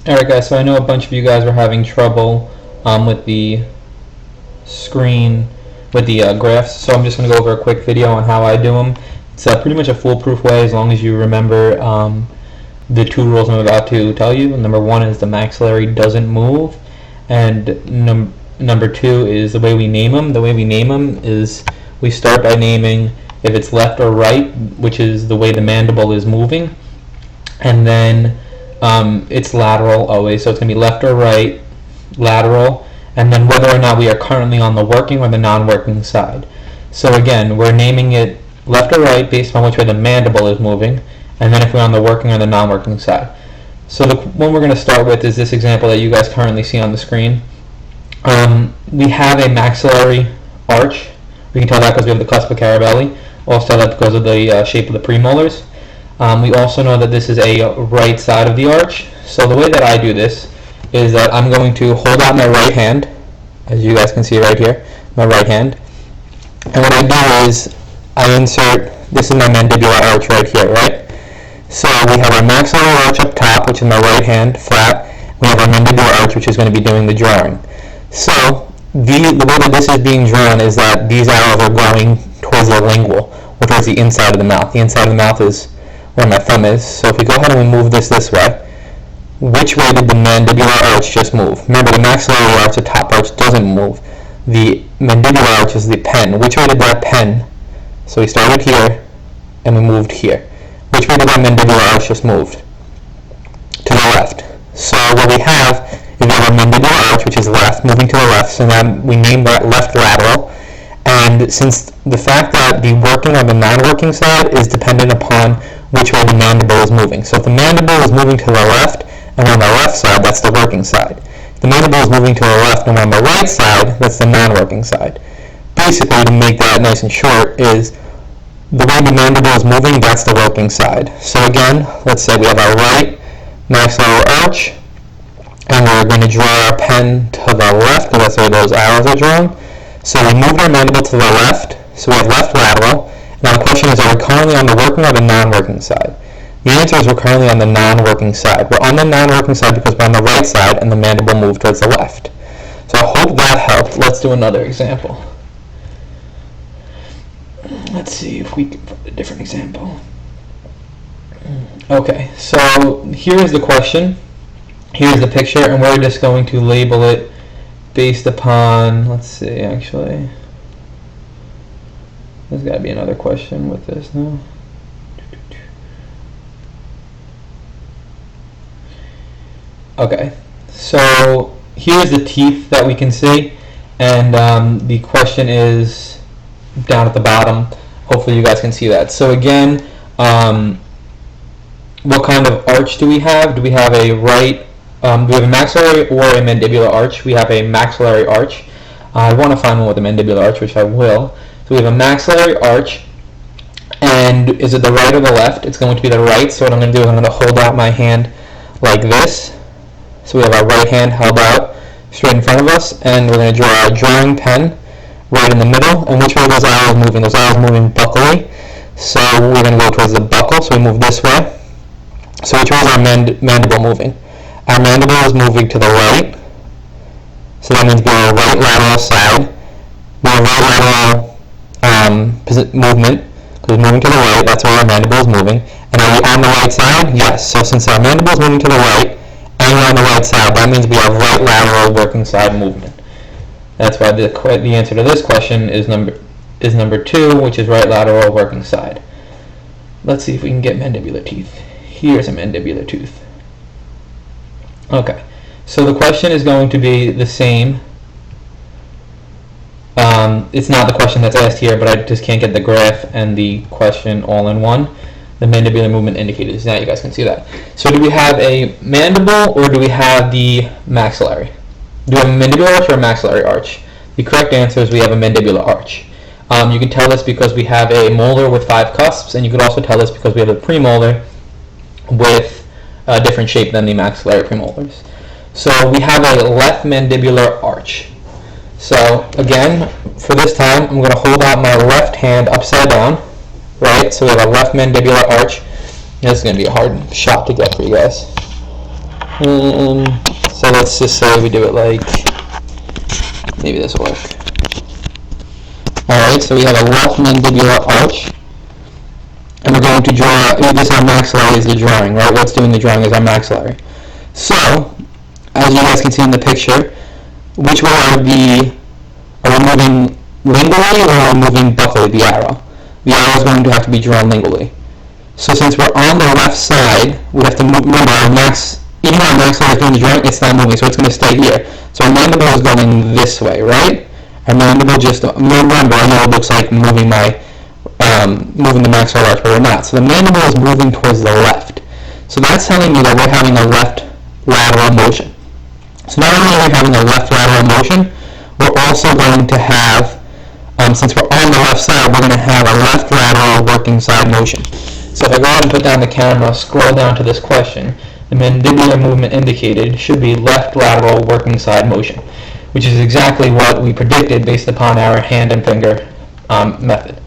Alright guys, so I know a bunch of you guys were having trouble with the screen, with the graphs, so I'm just going to go over a quick video on how I do them. It's pretty much a foolproof way as long as you remember the two rules I'm about to tell you. Number one is the maxillary doesn't move, and number two is the way we name them. The way we name them is we start by naming if it's left or right, which is the way the mandible is moving, and then it's lateral always, so it's going to be left or right, lateral, and then whether or not we are currently on the working or the non-working side. So again, we're naming it left or right based on which way the mandible is moving, and then if we're on the working or the non-working side. So the one we're going to start with is this example that you guys currently see on the screen. We have a maxillary arch. We can tell that because we have the cusp of Carabelli. Also that because of the shape of the premolars. We also know that this is a right side of the arch. So the way that I do this is that I'm going to hold out my right hand, as you guys can see right here, my right hand. And what I do is I insert, this is my mandibular arch right here, right? So we have our maxillary arch up top, which is my right hand, flat. We have our mandibular arch, which is going to be doing the drawing. So the way that this is being drawn is that these arrows are going towards the lingual, or towards the inside of the mouth. The inside of the mouth is where my thumb is. So if we go ahead and we move this way, which way did the mandibular arch just move? Remember, the maxillary arch, the top arch, doesn't move. The mandibular arch is the pen. Which way did that pen? So we started here and we moved here. Which way did that mandibular arch just move? To the left. So what we have is we have a mandibular arch, which is left, moving to the left. So now we name that left lateral. And since the fact that the working or the non-working side is dependent upon which way the mandible is moving. So if the mandible is moving to the left and on the left side, that's the working side. If the mandible is moving to the left and on the right side, that's the non-working side. Basically, to make that nice and short, is the way the mandible is moving, that's the working side. So again, let's say we have our right maxillary arch, and we're going to draw our pen to the left, because that's where those arrows are drawn. So we move our mandible to the left, so we have left lateral. Now the question is, are we currently on the working or the non-working side? The answer is we're currently on the non-working side. We're on the non-working side because we're on the right side and the mandible moved towards the left. So I hope that helped. Let's do another example. Let's see if we can find a different example. Okay, so here's the question. Here's the picture, and we're just going to label it based upon, let's see, actually. There's got to be another question with this now. Okay, so here's the teeth that we can see, and the question is down at the bottom. Hopefully you guys can see that. So again, what kind of arch do we have? Do we have a right, do we have a maxillary or a mandibular arch? We have a maxillary arch. I want to find one with a mandibular arch, which I will. So we have a maxillary arch, and is it the right or the left? It's going to be the right, so what I'm going to do is I'm going to hold out my hand like this. So we have our right hand held out straight in front of us, and we're going to draw our drawing pen right in the middle. And which way are those arrows moving? Those arrows moving buccally. So we're going to go towards the buccal, so we move this way. So which way is our mandible moving? Our mandible is moving to the right, so that means we're on the right lateral side. We're on right lateral movement, because moving to the right, that's where our mandible is moving. And are we on the right side? Yes. So since our mandible is moving to the right, and we're on the right side, that means we have right lateral working side movement. That's why the answer to this question is number 2, which is right lateral working side. Let's see if we can get mandibular teeth. Here's a mandibular tooth. Okay, so the question is going to be the same. It's not the question that's asked here, but I just can't get the graph and the question all in one. The mandibular movement indicators. Now you guys can see that. So do we have a mandible or do we have the maxillary? Do we have a mandibular arch or a maxillary arch? The correct answer is we have a mandibular arch. You can tell this because we have a molar with 5 cusps, and you could also tell this because we have a premolar with a different shape than the maxillary premolars. So we have a left mandibular arch. So again, for this time, I'm going to hold out my left hand upside down, right? So we have a left mandibular arch. This is going to be a hard shot to get for you guys. So let's just say we do it like, maybe this will work. Alright, so we have a left mandibular arch, and we're going to draw, this our maxillary is the drawing, right? What's doing the drawing is our maxillary. So, as you guys can see in the picture, which way are we moving lingually or are we moving buccally, the arrow? The arrow is going to have to be drawn lingually. So since we're on the left side, we have to move, remember our even though our maxillary is doing the drawing, it's not moving, so it's going to stay here. So our mandible is going this way, right? Our mandible remember, I know it looks like moving moving the maxillary arch, but we're not. So the mandible is moving towards the left. So that's telling me that we're having a left lateral motion. So not only are we having a left lateral motion, we're also going to have, since we're on the left side, we're going to have a left lateral working side motion. So if I go ahead and put down the camera, scroll down to this question, the mandibular movement indicated should be left lateral working side motion, which is exactly what we predicted based upon our hand and finger method.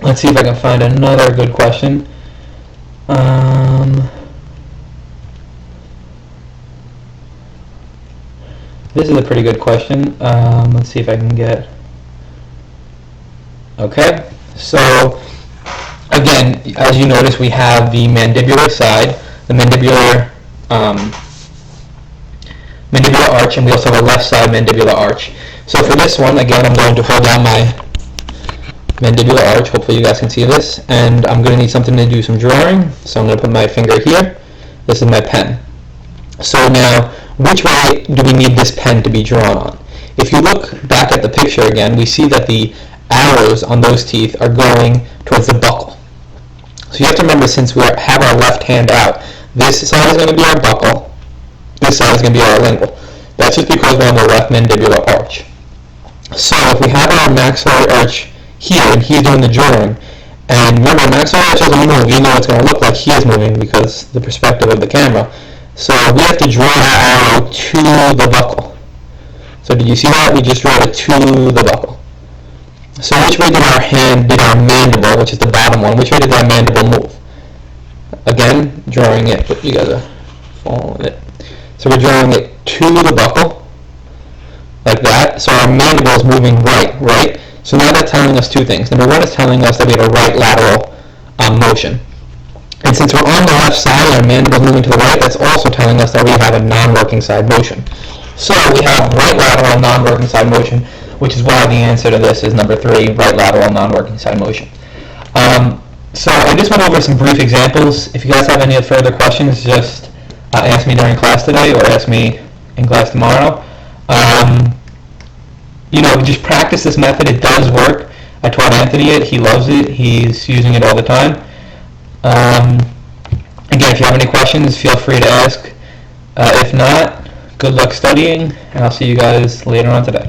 Let's see if I can find another good question. This is a pretty good question. Let's see if I can get... Okay, so again, as you notice, we have the mandibular side, the mandibular arch, and we also have a left side mandibular arch. So for this one, again, I'm going to hold down my mandibular arch. Hopefully you guys can see this. And I'm going to need something to do some drawing. So I'm going to put my finger here. This is my pen. So now, which way do we need this pen to be drawn on? If you look back at the picture again, we see that the arrows on those teeth are going towards the buccal. So you have to remember, since we have our left hand out, this side is going to be our buccal, this side is going to be our lingual. That's just because we're on the left mandibular arch. So if we have our maxillary arch here, and he's doing the drawing, and remember, maxillary arch doesn't move, you know it's going to look like he is moving because the perspective of the camera. So we have to draw that arrow to the buccal. So did you see that? We just drew it to the buccal. So which way did our mandible, which is the bottom one, which way did that mandible move? Again, drawing it, but you guys are following it. So we're drawing it to the buccal, like that. So our mandible is moving right? So now that's telling us two things. Number one is telling us that we have a right lateral motion. And since we're on the left side and our mandible is moving to the right, that's also telling us that we have a non-working side motion. So we have right lateral non-working side motion, which is why the answer to this is number 3, right lateral non-working side motion. So I just went over some brief examples. If you guys have any further questions, just ask me during class today or ask me in class tomorrow. Just practice this method. It does work. I taught Anthony it. He loves it. He's using it all the time. Again, if you have any questions, feel free to ask. If not, good luck studying, and I'll see you guys later on today.